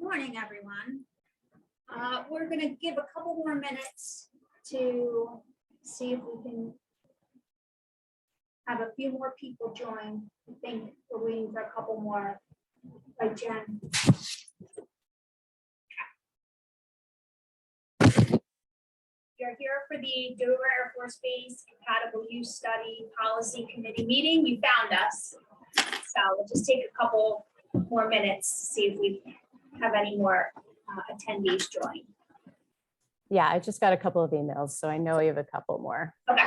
Morning, everyone. We're going to give a couple more minutes to see if we can have a few more people join. I think we're waiting for a couple more, like Jen. You're here for the Delaware Air Force Base Compatible Use Study Policy Committee meeting. You found us. So we'll just take a couple more minutes to see if we have any more attendees join. Yeah, I just got a couple of emails, so I know we have a couple more. Okay.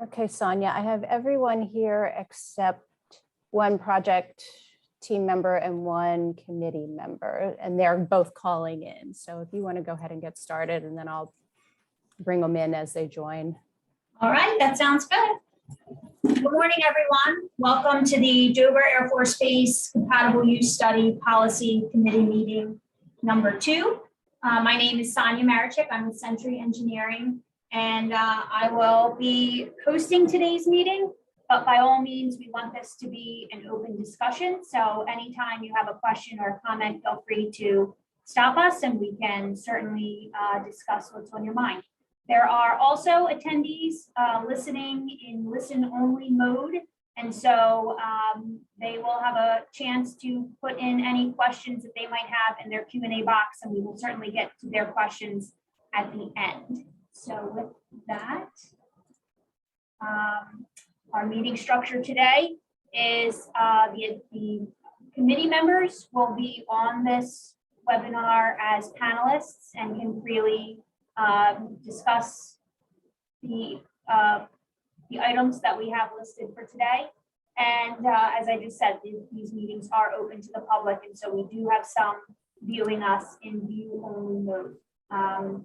Okay, Sonia, I have everyone here except one project team member and one committee member, and they're both calling in. So if you want to go ahead and get started, and then I'll bring them in as they join. All right, that sounds good. Good morning, everyone. Welcome to the Delaware Air Force Base Compatible Use Study Policy Committee meeting number 2. My name is Sonia Marichik. I'm with Century Engineering, and I will be hosting today's meeting. But by all means, we want this to be an open discussion. So anytime you have a question or a comment, feel free to stop us and we can certainly discuss what's on your mind. There are also attendees listening in listen-only mode. And so they will have a chance to put in any questions that they might have in their Q&A box, and we will certainly get to their questions at the end. So with that, our meeting structure today is the committee members will be on this webinar as panelists and can freely discuss the items that we have listed for today. And as I just said, these meetings are open to the public, and so we do have some viewing us in view-only mode.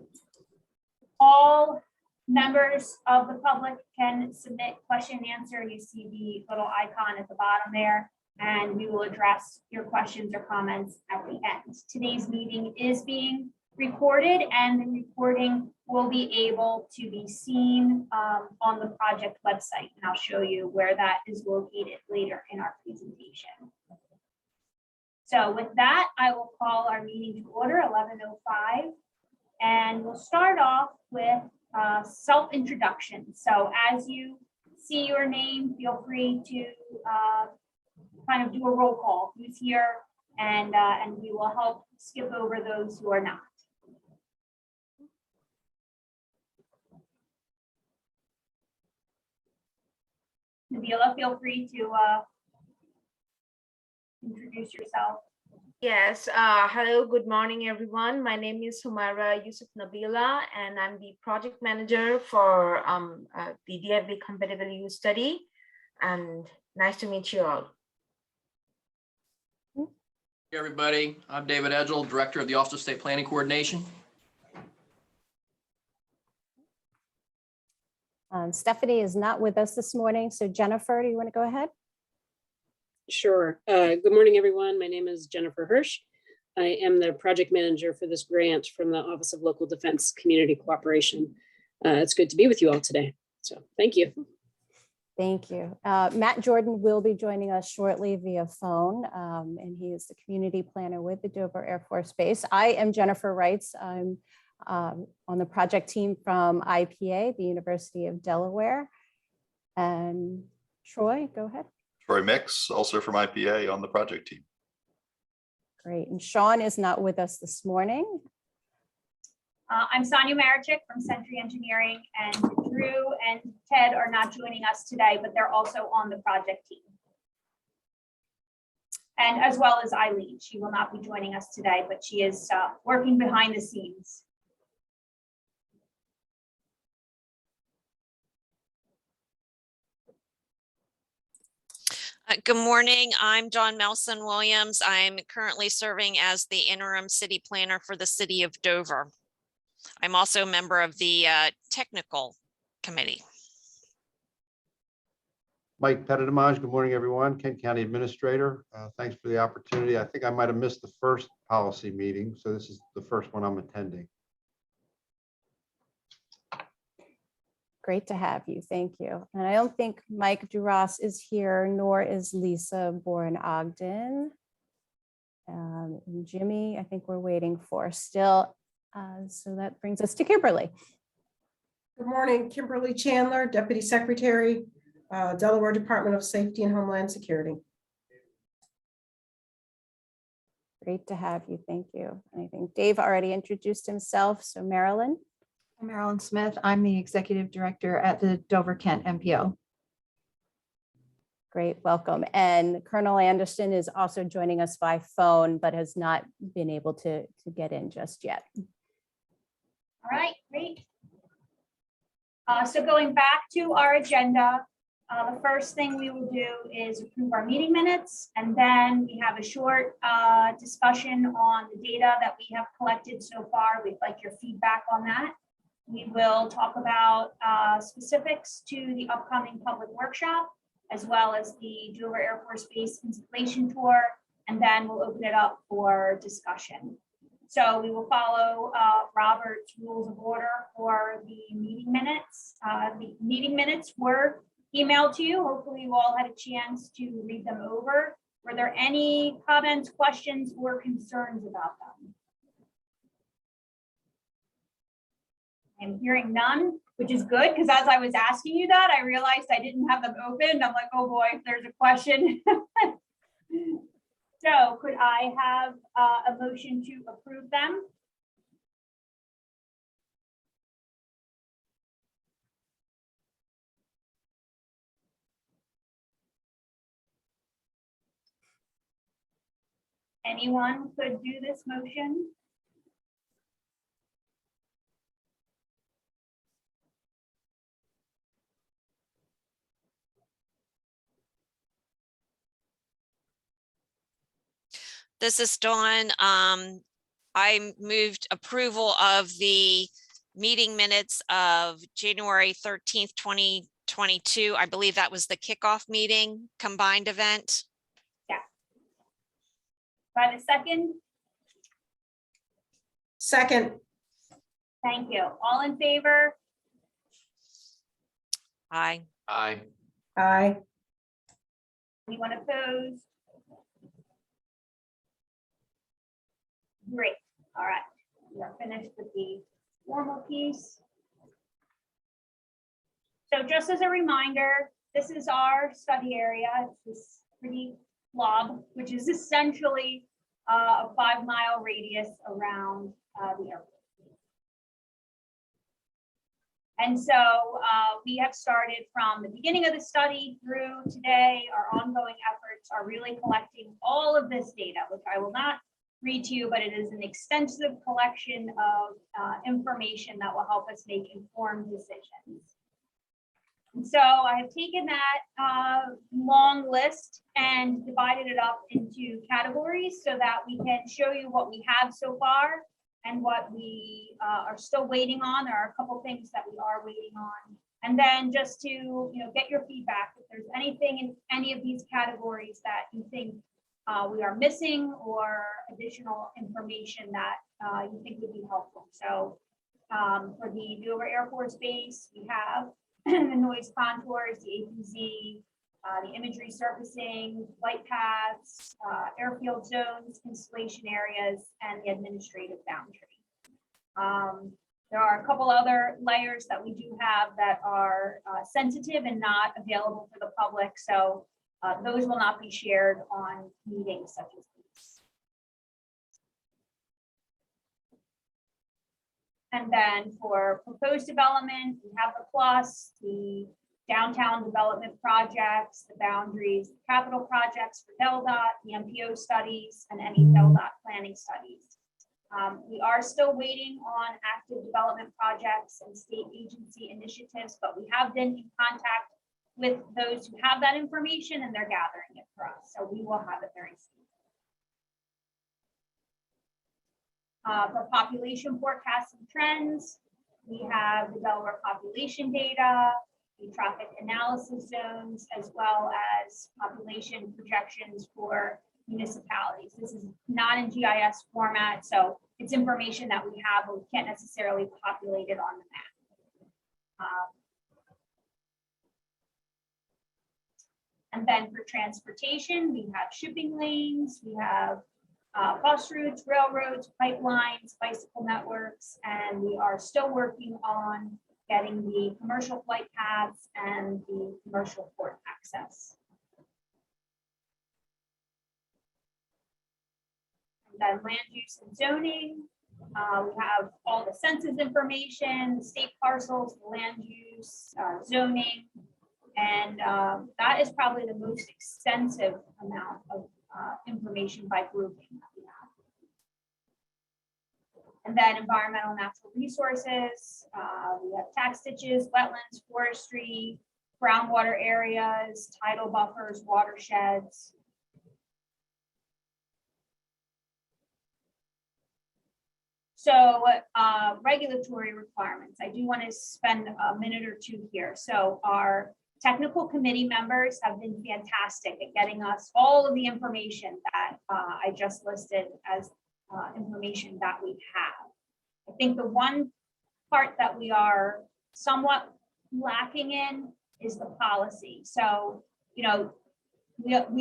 All members of the public can submit question and answer. You see the little icon at the bottom there, and we will address your questions or comments at the end. Today's meeting is being recorded, and the recording will be able to be seen on the project website, and I'll show you where that is located later in our presentation. So with that, I will call our meeting to order, 11:05, and we'll start off with self-introduction. So as you see your name, feel free to kind of do a roll call. Who's here and we will help skip over those who are not. Nabila, feel free to introduce yourself. Yes, hello, good morning, everyone. My name is Humaira Yusuf Nabila, and I'm the project manager for the DAFB competitive use study. And nice to meet you all. Hey everybody, I'm David Edgell, Director of the Office of State Planning Coordination. Stephanie is not with us this morning, so Jennifer, do you want to go ahead? Sure. Good morning, everyone. My name is Jennifer Hirsch. I am the project manager for this grant from the Office of Local Defense Community Cooperation. It's good to be with you all today. So thank you. Thank you. Matt Jordan will be joining us shortly via phone, and he is the community planner with the Dover Air Force Base. I am Jennifer Wrights. I'm on the project team from IPA, the University of Delaware. And Troy, go ahead. Troy Mix, also from IPA on the project team. Great. And Sean is not with us this morning. I'm Sonia Marichik from Century Engineering, and Drew and Ted are not joining us today, but they're also on the project team. And as well as Eileen, she will not be joining us today, but she is working behind the scenes. Good morning. I'm Dawn Melson Williams. I'm currently serving as the interim city planner for the city of Dover. I'm also a member of the technical committee. Mike Pettitamage, good morning, everyone. Kent County Administrator. Thanks for the opportunity. I think I might have missed the first policy meeting, so this is the first one I'm attending. Great to have you. Thank you. And I don't think Mike Duras is here, nor is Lisa Bourne-Ogden. And Jimmy, I think we're waiting for still. So that brings us to Kimberly. Good morning, Kimberly Chandler, Deputy Secretary, Delaware Department of Safety and Homeland Security. Great to have you. Thank you. And I think Dave already introduced himself. So Marilyn. I'm Marilyn Smith. I'm the Executive Director at the Dover Kent MPO. Great, welcome. And Colonel Anderson is also joining us by phone, but has not been able to get in just yet. All right, great. So going back to our agenda, the first thing we will do is approve our meeting minutes, and then we have a short discussion on the data that we have collected so far. We'd like your feedback on that. We will talk about specifics to the upcoming public workshop, as well as the Dover Air Force Base installation tour, and then we'll open it up for discussion. So we will follow Robert's rules of order for the meeting minutes. The meeting minutes were emailed to you. Hopefully you all had a chance to read them over. Were there any comments, questions, or concerns about them? I'm hearing none, which is good, because as I was asking you that, I realized I didn't have them open. I'm like, oh boy, if there's a question. So could I have a motion to approve them? Anyone could do this motion? This is Dawn. I moved approval of the meeting minutes of January 13th, 2022. I believe that was the kickoff meeting combined event. Yeah. By the second? Second. Thank you. All in favor? Aye. Aye. Aye. Anyone opposed? Great. All right. We are finished with the formal piece. So just as a reminder, this is our study area. It's this pretty blob, which is essentially a 5-mile radius around the airport. And so we have started from the beginning of the study through today. Our ongoing efforts are really collecting all of this data, which I will not read to you, but it is an extensive collection of information that will help us make informed decisions. And so I have taken that long list and divided it up into categories so that we can show you what we have so far and what we are still waiting on. There are a couple things that we are waiting on. And then just to get your feedback, if there's anything in any of these categories that you think we are missing or additional information that you think would be helpful. So for the Delaware Air Force Base, we have the noise contours, the APZ, the imagery surfacing, flight paths, airfield zones, installation areas, and the administrative boundary. There are a couple other layers that we do have that are sensitive and not available for the public. So those will not be shared on meetings such as these. And then for proposed development, we have the plus, the downtown development projects, the boundaries, capital projects for DelDOT, the MPO studies, and any DelDOT planning studies. We are still waiting on active development projects and state agency initiatives, but we have been in contact with those who have that information and they're gathering it for us. So we will have it very soon. For population forecasts and trends, we have the Delaware population data, the traffic analysis zones, as well as population projections for municipalities. This is not in GIS format, so it's information that we have, but we can't necessarily populate it on the map. And then for transportation, we have shipping lanes, we have bus routes, railroads, pipelines, bicycle networks, and we are still working on getting the commercial flight paths and the commercial port access. And then land use and zoning. We have all the census information, the state parcels, the land use, zoning, and that is probably the most extensive amount of information by grouping that we have. And then environmental natural resources, we have tax ditches, wetlands, forestry, groundwater areas, tidal buffers, watersheds. So regulatory requirements, I do want to spend a minute or two here. So our technical committee members have been fantastic at getting us all of the information that I just listed as information that we have. I think the one part that we are somewhat lacking in is the policy. So, we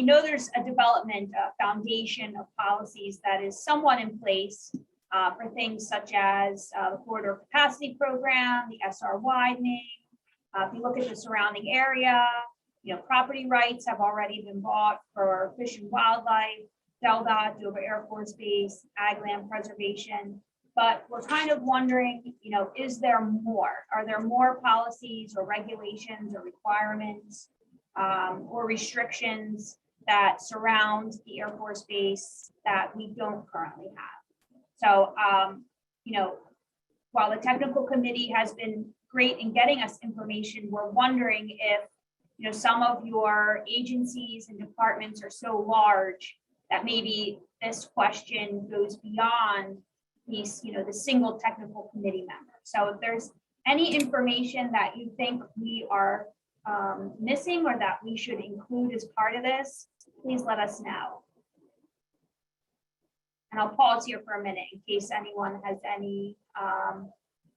know there's a development, a foundation of policies that is somewhat in place for things such as the corridor capacity program, the SR widening. If you look at the surrounding area, property rights have already been bought for fish and wildlife, DelDOT, Dover Air Force Base, ag land preservation. But we're kind of wondering, is there more? Are there more policies or regulations or requirements or restrictions that surround the Air Force Base that we don't currently have? So, while the technical committee has been great in getting us information, we're wondering if, some of your agencies and departments are so large that maybe this question goes beyond these, the single technical committee member. So if there's any information that you think we are missing or that we should include as part of this, please let us know. And I'll pause here for a minute in case anyone has any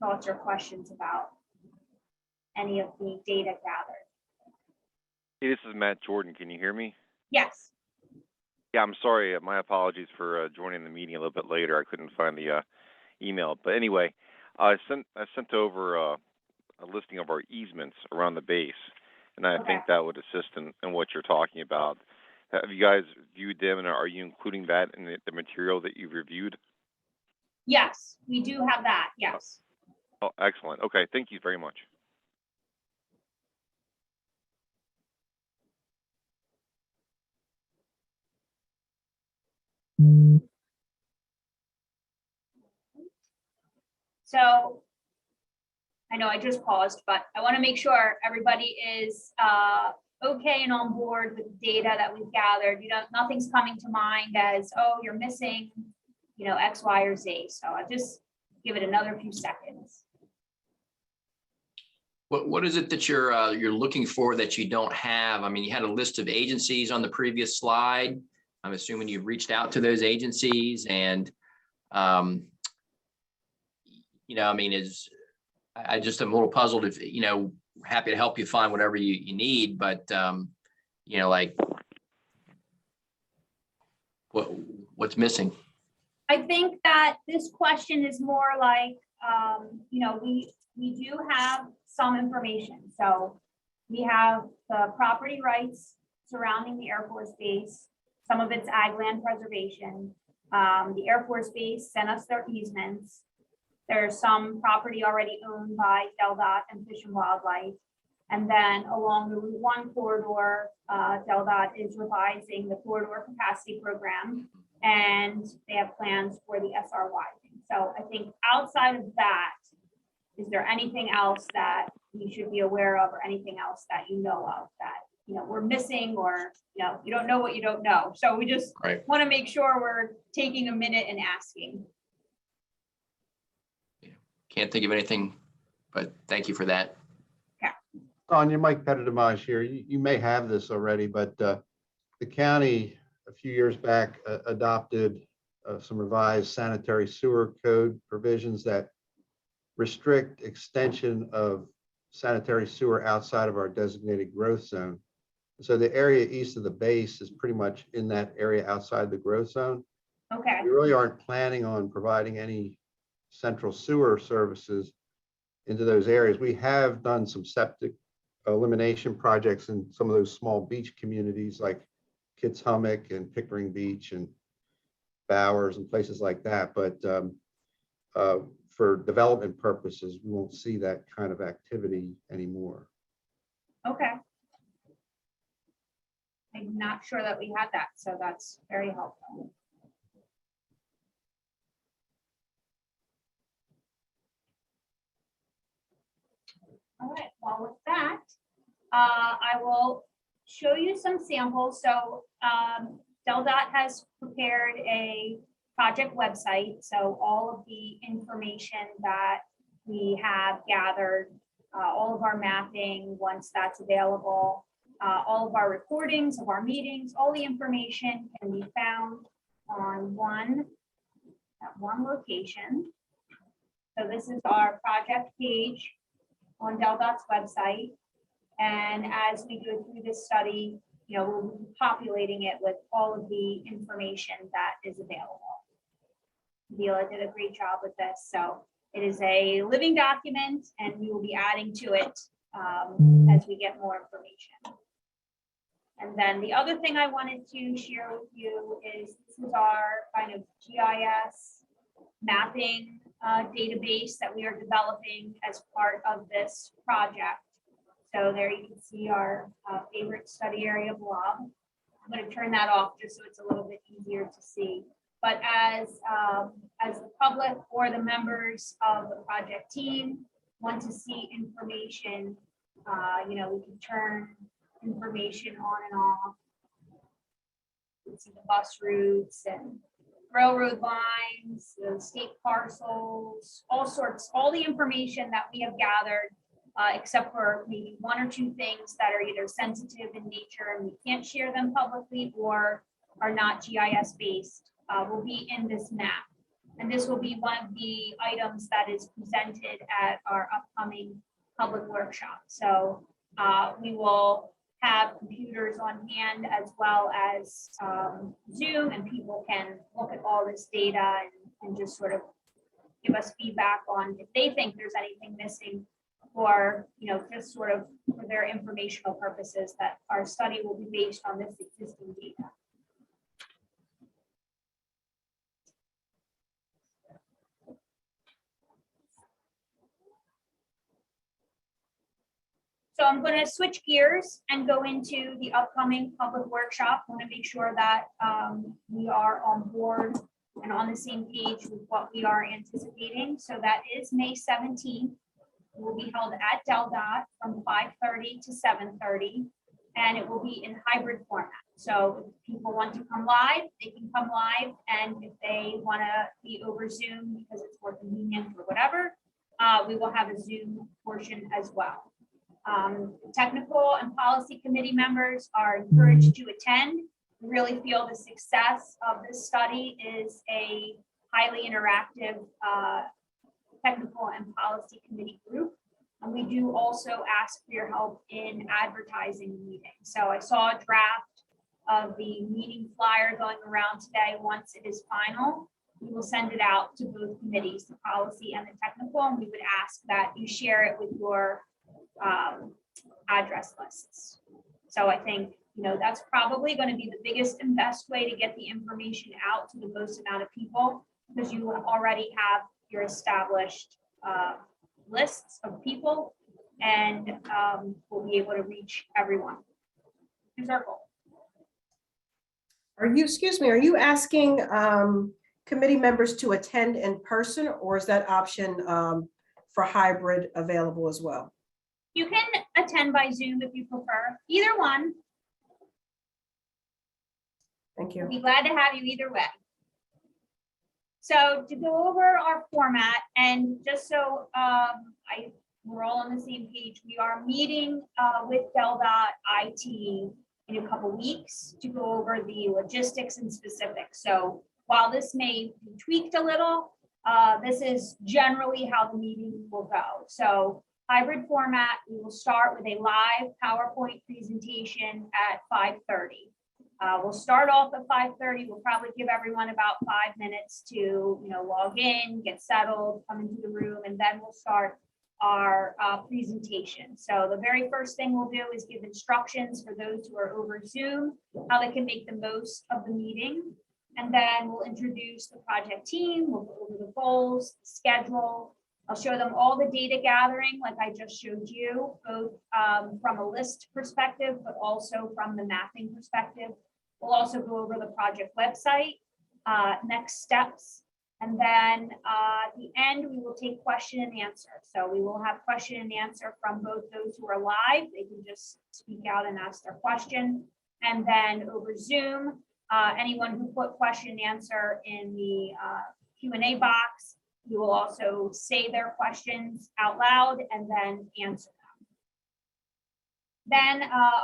thoughts or questions about any of the data gathered. Hey, this is Matt Jordan. Can you hear me? Yes. Yeah, I'm sorry. My apologies for joining the meeting a little bit later. I couldn't find the email. But anyway, I sent over a listing of our easements around the base, and I think that would assist in what you're talking about. Have you guys viewed them, and are you including that in the material that you've reviewed? Yes, we do have that, yes. Oh, excellent. Okay, thank you very much. So I know I just paused, but I want to make sure everybody is okay and on board with the data that we've gathered. You know, nothing's coming to mind as, oh, you're missing, you know, X, Y, or Z. So I'll just give it another few seconds. What is it that you're looking for that you don't have? I mean, you had a list of agencies on the previous slide. I'm assuming you've reached out to those agencies and, you know, I mean, I just am a little puzzled if, you know, happy to help you find whatever you need, but, you know, like what's missing? I think that this question is more like, you know, we do have some information. So we have the property rights surrounding the Air Force Base. Some of it's ag land preservation. The Air Force Base sent us their easements. There's some property already owned by DelDOT and Fish and Wildlife. And then along the Route 1 corridor, DelDOT is revising the corridor capacity program, and they have plans for the SR widening. So I think outside of that, is there anything else that you should be aware of, or anything else that you know of that, you know, we're missing, or, you know, you don't know what you don't know. So we just want to make sure we're taking a minute and asking. Can't think of anything, but thank you for that. Sonia, Mike Pettitimage here. You may have this already, but the county a few years back adopted some revised sanitary sewer code provisions that restrict extension of sanitary sewer outside of our designated growth zone. So the area east of the base is pretty much in that area outside the growth zone. Okay. We really aren't planning on providing any central sewer services into those areas. We have done some septic elimination projects in some of those small beach communities like Kitts Hummock and Pickering Beach and Bowers and places like that. But for development purposes, we won't see that kind of activity anymore. Okay. I'm not sure that we had that, so that's very helpful. All right, well, with that, I will show you some samples. So DelDOT has prepared a project website. So all of the information that we have gathered, all of our mapping, once that's available, all of our recordings of our meetings, all the information can be found on one location. So this is our project page on DelDOT's website. And as we go through this study, you know, we'll be populating it with all of the information that is available. Vila did a great job with this. So it is a living document, and we will be adding to it as we get more information. And then the other thing I wanted to share with you is this is our kind of GIS mapping database that we are developing as part of this project. So there you can see our favorite study area blob. I'm going to turn that off just so it's a little bit easier to see. But as the public or the members of the project team want to see information, you know, we can turn information on and off. You can see the bus routes and railroad lines, the state parcels, all sorts, all the information that we have gathered, except for maybe one or two things that are either sensitive in nature and we can't share them publicly, or are not GIS based, will be in this map. And this will be one of the items that is presented at our upcoming public workshop. So we will have computers on hand as well as Zoom, and people can look at all this data and just sort of give us feedback on if they think there's anything missing or, just sort of for their informational purposes, that our study will be based on this existing data. So I'm going to switch gears and go into the upcoming public workshop. I want to make sure that we are on board and on the same page with what we are anticipating. So that is May 17th. It will be held at DelDOT from 5:30 to 7:30, and it will be in hybrid format. So if people want to come live, they can come live, and if they want to be over Zoom because it's more convenient or whatever, we will have a Zoom portion as well. Technical and policy committee members are encouraged to attend. We really feel the success of this study is a highly interactive technical and policy committee group. And we do also ask for your help in advertising the meeting. So I saw a draft of the meeting flyer going around today. Once it is final, we will send it out to both committees, the policy and the technical, and we would ask that you share it with your address lists. So I think, that's probably going to be the biggest and best way to get the information out to the most amount of people, because you already have your established lists of people, and we'll be able to reach everyone. Here's our goal. Are you asking committee members to attend in person, or is that option for hybrid available as well? You can attend by Zoom if you prefer, either one. Thank you. We'll be glad to have you either way. So to go over our format, and just so we're all on the same page, we are meeting with DelDOT IT in a couple weeks to go over the logistics and specifics. So while this may be tweaked a little, this is generally how the meeting will go. So hybrid format, we will start with a live PowerPoint presentation at 5:30. We'll start off at 5:30. We'll probably give everyone about 5 minutes to, log in, get settled, come into the room, and then we'll start our presentation. So the very first thing we'll do is give instructions for those who are over Zoom, how they can make the most of the meeting. And then we'll introduce the project team, we'll go over the goals, the schedule. I'll show them all the data gathering like I just showed you, both from a list perspective, but also from the mapping perspective. We'll also go over the project website, next steps, and then at the end, we will take question and answer. So we will have question and answer from both those who are live. They can just speak out and ask their question. And then over Zoom, anyone who put question and answer in the Q&A box, we will also say their questions out loud and then answer them. Then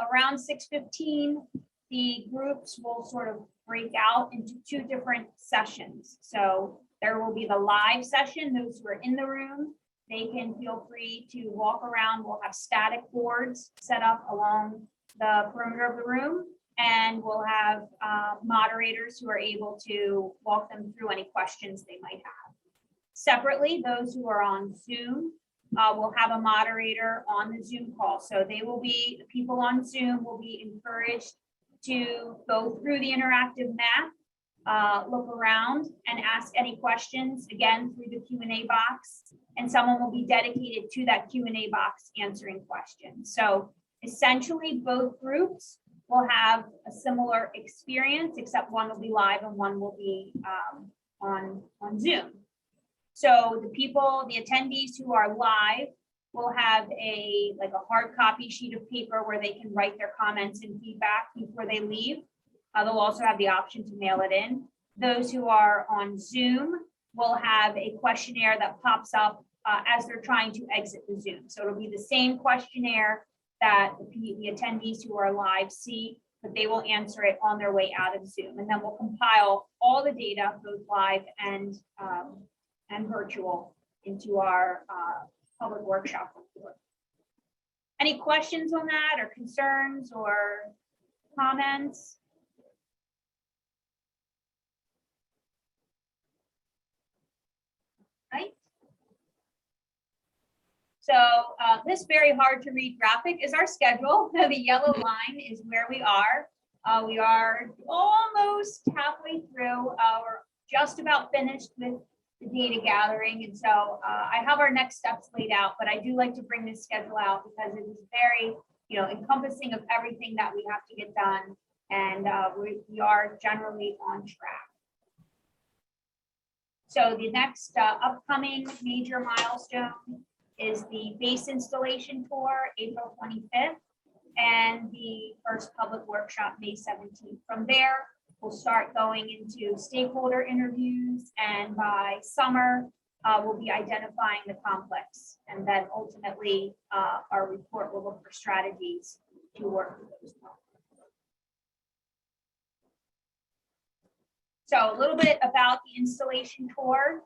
around 6:15, the groups will sort of break out into two different sessions. So there will be the live session. Those who are in the room, they can feel free to walk around. We'll have static boards set up along the perimeter of the room, and we'll have moderators who are able to walk them through any questions they might have. Separately, those who are on Zoom will have a moderator on the Zoom call. So they will be, the people on Zoom will be encouraged to go through the interactive map, look around and ask any questions, again, through the Q&A box, and someone will be dedicated to that Q&A box answering questions. So essentially, both groups will have a similar experience, except one will be live and one will be on Zoom. So the people, the attendees who are live will have a hard copy sheet of paper where they can write their comments and feedback before they leave. They'll also have the option to mail it in. Those who are on Zoom will have a questionnaire that pops up as they're trying to exit the Zoom. So it'll be the same questionnaire that the attendees who are live see, but they will answer it on their way out of Zoom. And then we'll compile all the data, both live and virtual, into our public workshop report. Any questions on that, or concerns or comments? Right. So this very hard to read graphic is our schedule. The yellow line is where we are. We are almost halfway through. We're just about finished with the data gathering. And so I have our next steps laid out, but I do like to bring this schedule out because it is very, encompassing of everything that we have to get done. And we are generally on track. So the next upcoming major milestone is the base installation tour, April 25th, and the first public workshop, May 17th. From there, we'll start going into stakeholder interviews, and by summer, we'll be identifying the complex. And then ultimately, our report will look for strategies to work with those complex. So a little bit about the installation tour.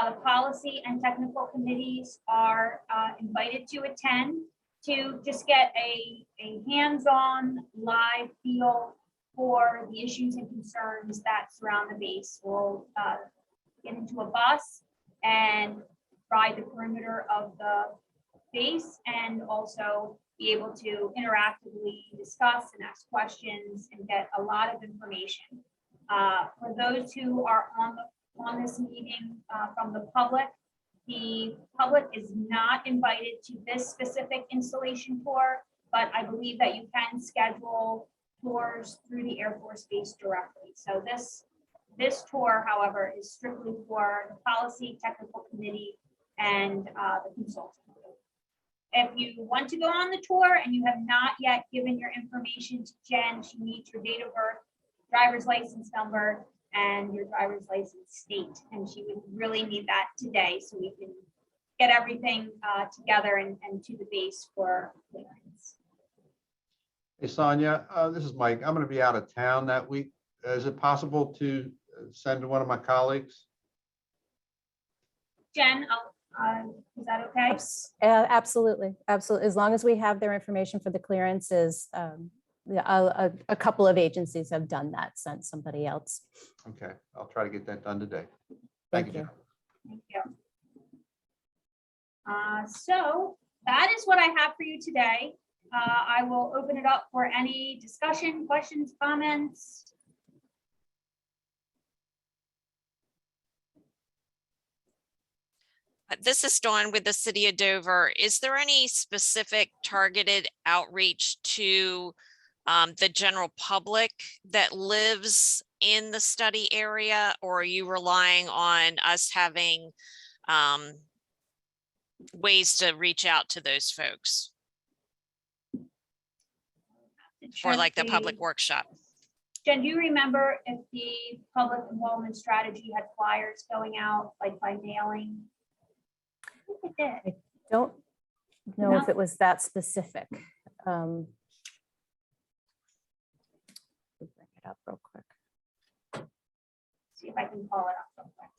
The policy and technical committees are invited to attend to just get a hands-on live feel for the issues and concerns that surround the base. We'll get into a bus and ride the perimeter of the base and also be able to interactively discuss and ask questions and get a lot of information. For those who are on this meeting from the public is not invited to this specific installation tour, but I believe that you can schedule tours through the Air Force Base directly. So this tour, however, is strictly for the policy technical committee and the consultant. If you want to go on the tour and you have not yet given your information to Jen, she needs your date of birth, driver's license number, and your driver's license state. And she would really need that today so we can get everything together and to the base for clearance. Hey, Sonia, this is Mike. I'm going to be out of town that week. Is it possible to send one of my colleagues? Jen, is that okay? Absolutely, absolutely. As long as we have their information for the clearances, a couple of agencies have done that, sent somebody else. Okay, I'll try to get that done today. Thank you. Jen. Thank you. So that is what I have for you today. I will open it up for any discussion, questions, comments. This is Dawn with the City of Dover. Is there any specific targeted outreach to the general public that lives in the study area, or are you relying on us having ways to reach out to those folks for like the public workshop? Jen, do you remember if the public enrollment strategy had flyers going out like by mailing? I think it did. I don't know if it was that specific. Bring it up real quick. See if I can call it up real quick.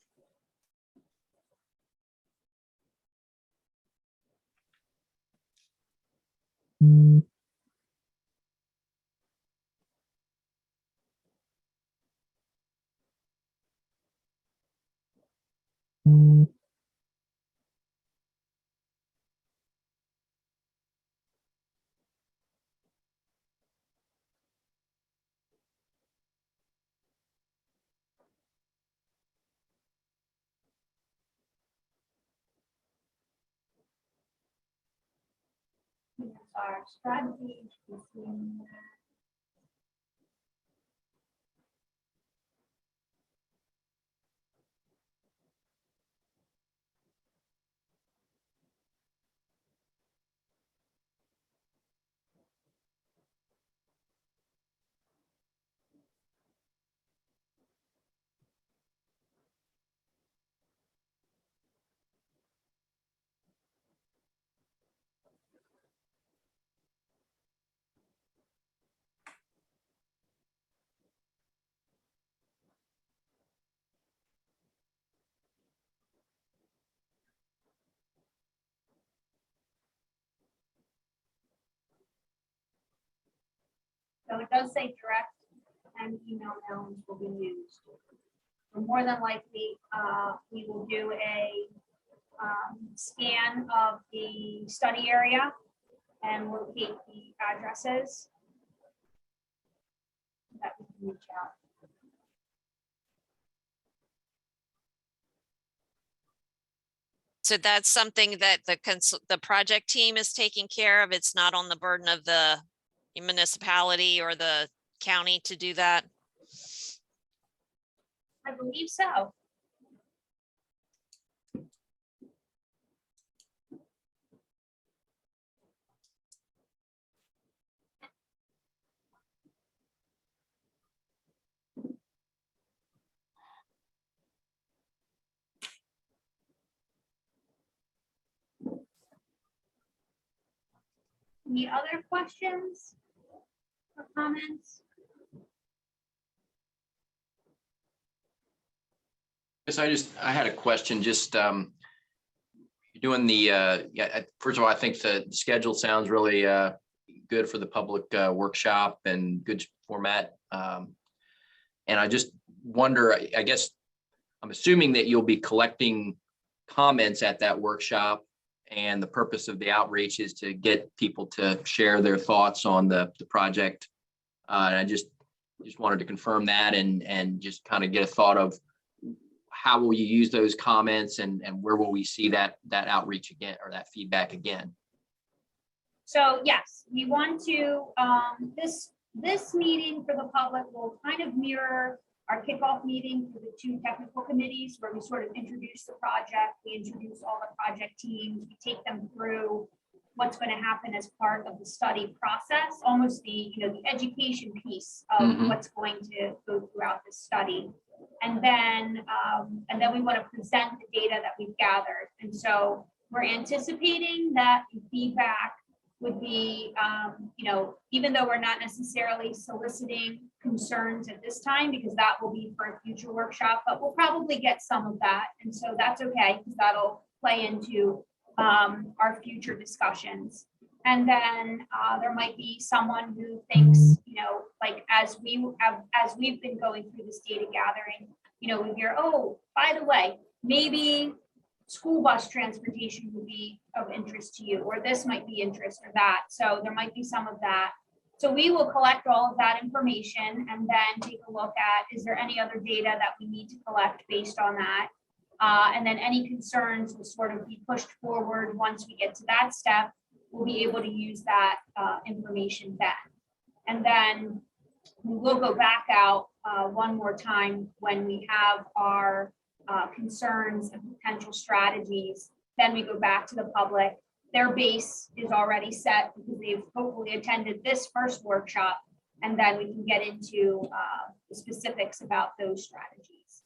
Our strategy. So it does say direct and email mailings will be used. More than likely, we will do a scan of the study area and locate the addresses that we can reach out. So that's something that the project team is taking care of. It's not on the burden of the municipality or the county to do that. I believe so. Any other questions or comments? Yes, I had a question, just you're doing the, first of all, I think the schedule sounds really good for the public workshop and good format. And I just wonder, I guess, I'm assuming that you'll be collecting comments at that workshop, and the purpose of the outreach is to get people to share their thoughts on the project. And I just wanted to confirm that and just kind of get a thought of how will you use those comments and where will we see that outreach again, or that feedback again? So yes, we want to, this meeting for the public will kind of mirror our kickoff meeting for the two technical committees, where we sort of introduce the project, we introduce all the project teams, we take them through what's going to happen as part of the study process, almost the, the education piece of what's going to go throughout the study. And then we want to present the data that we've gathered. And so we're anticipating that the feedback would be, even though we're not necessarily soliciting concerns at this time, because that will be for a future workshop, but we'll probably get some of that. And so that's okay, because that'll play into our future discussions. And then there might be someone who thinks, like as we've been going through this data gathering, we hear, oh, by the way, maybe school bus transportation would be of interest to you, or this might be interest, or that. So there might be some of that. So we will collect all of that information and then take a look at, is there any other data that we need to collect based on that? And then any concerns will sort of be pushed forward. Once we get to that step, we'll be able to use that information then. And then we will go back out one more time when we have our concerns and potential strategies. Then we go back to the public. Their base is already set because they've hopefully attended this first workshop, and then we can get into the specifics about those strategies.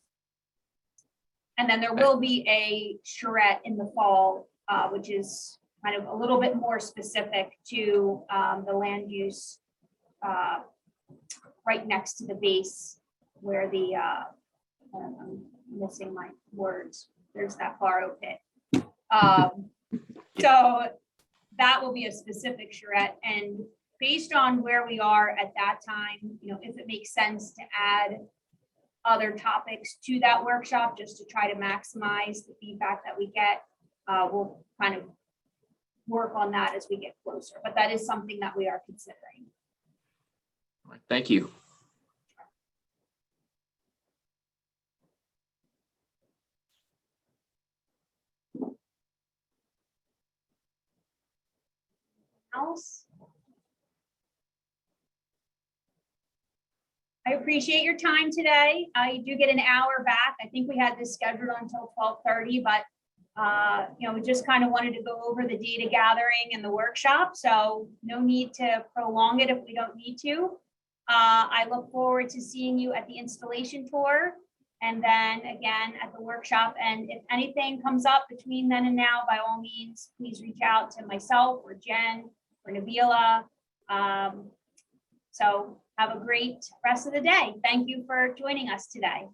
And then there will be a charrette in the fall, which is kind of a little bit more specific to the land use right next to the base where the, I'm missing my words, there's that borrow pit. So that will be a specific charrette, and based on where we are at that time, if it makes sense to add other topics to that workshop just to try to maximize the feedback that we get, we'll kind of work on that as we get closer, but that is something that we are considering. All right, thank you. Else? I appreciate your time today. You do get an hour back. I think we had this scheduled until 12:30, but we just kind of wanted to go over the data gathering and the workshop. So no need to prolong it if we don't need to. I look forward to seeing you at the installation tour, and then again at the workshop. And if anything comes up between then and now, by all means, please reach out to myself or Jen or Nabila. So have a great rest of the day. Thank you for joining us today.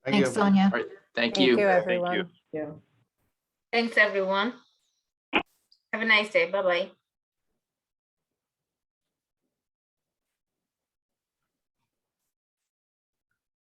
Thanks, Sonia. All right, thank Thank you. you, everyone. Thank you. Thanks, everyone. Have a nice day. Bye-bye.